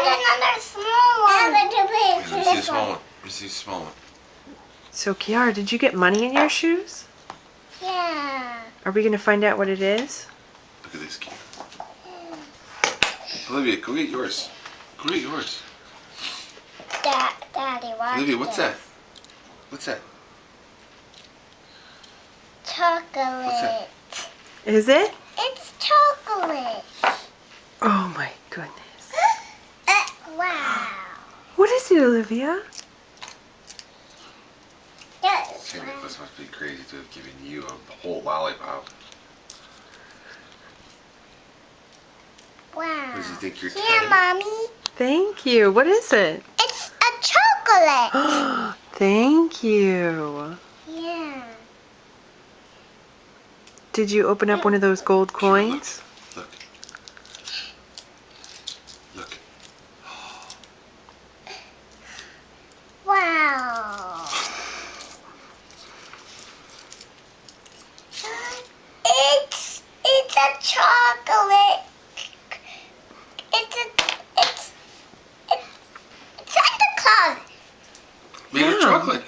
another small one. Let me see the small one. Let me see the small one. So, Kiara, did you get money in your shoes? Yeah. Are we going to find out what it is? Look at this, Kiara. Olivia, go get yours. Go get yours. Daddy, watch Olivia, what's this. that? What's that? Chocolate. What's that? Is it? It's chocolate. Oh my goodness. Wow. What is it, Olivia? St. Nicholas must be crazy to have given you a whole lollipop. Wow. Does he think you're Here, 10? Mommy. Thank you. What is it? It's a chocolate. Thank you. Yeah. Did you open up one of those gold coins? Look. Look. Wow. It's a chocolate. It's Santa Claus. Made of Wow. chocolate.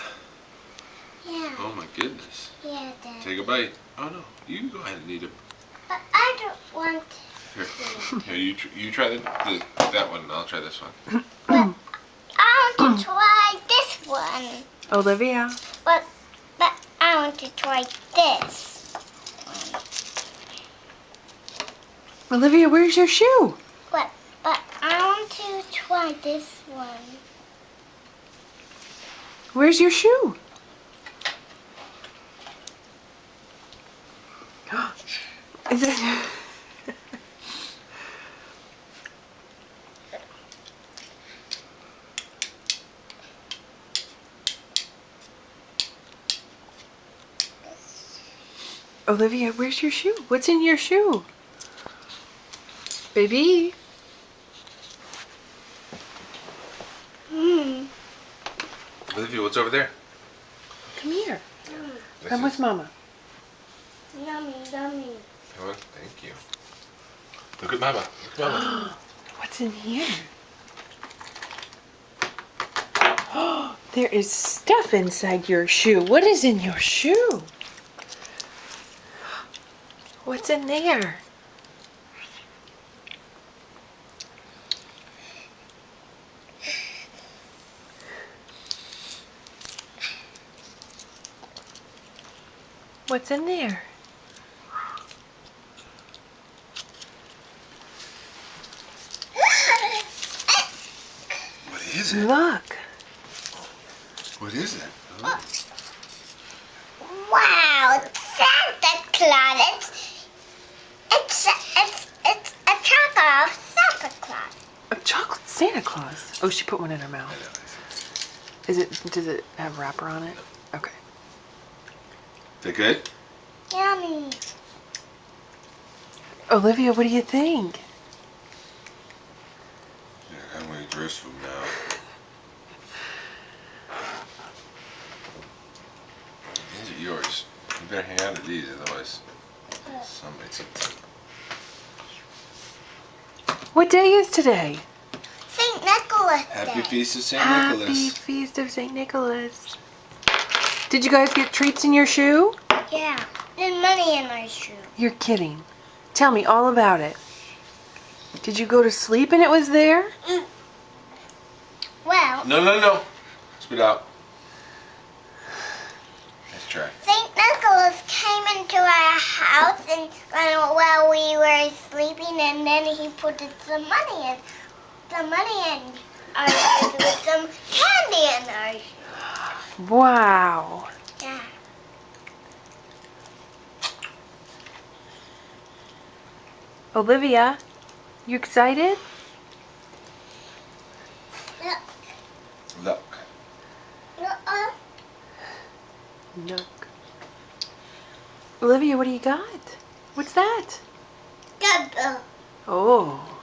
Yeah. Oh my goodness. Yeah, Dad. Take a bite. Oh no, you go ahead and eat it. But I don't want. Here, you try that one, and I'll try this one. But I want to try this one. Olivia. But I want to try this. Olivia, where's your shoe? But I want to try this one. Where's your shoe? Is it? Olivia, where's your shoe? What's in your shoe? Baby. Olivia, what's over there? Come here. This Come with Mama. Yummy, yummy. Come on, thank you. Look at Mama. Look at Mama. What's in here? There is stuff inside your shoe. What is in your shoe? What's in there? What's in there? What is it? Look. What is it? Oh. Wow, Santa Claus. It's a chocolate of Santa Claus. A chocolate Santa Claus. Oh, she put one in her mouth. Does it have wrapper on it? Okay. Is that good? Yummy. Olivia, what do you think? Yeah, I'm going to dress from now. These are yours. You better hang on to these, otherwise somebody's eating. What day is today? St. Nicholas Happy Day. Feast of St. Happy Nicholas. Feast of St. Nicholas. Did you guys get treats in your shoe? Yeah, there's money in my shoe. You're kidding. Tell me all about it. Did you go to sleep and it was there? Well, No. Spit out. Nice try. St. Nicholas came into our house and while we were sleeping, and then he put some money in our shoes with some candy in our shoes. Wow. Yeah. Olivia, you excited? Look. Look. Look. Olivia, what do you got? What's that? Good. Oh.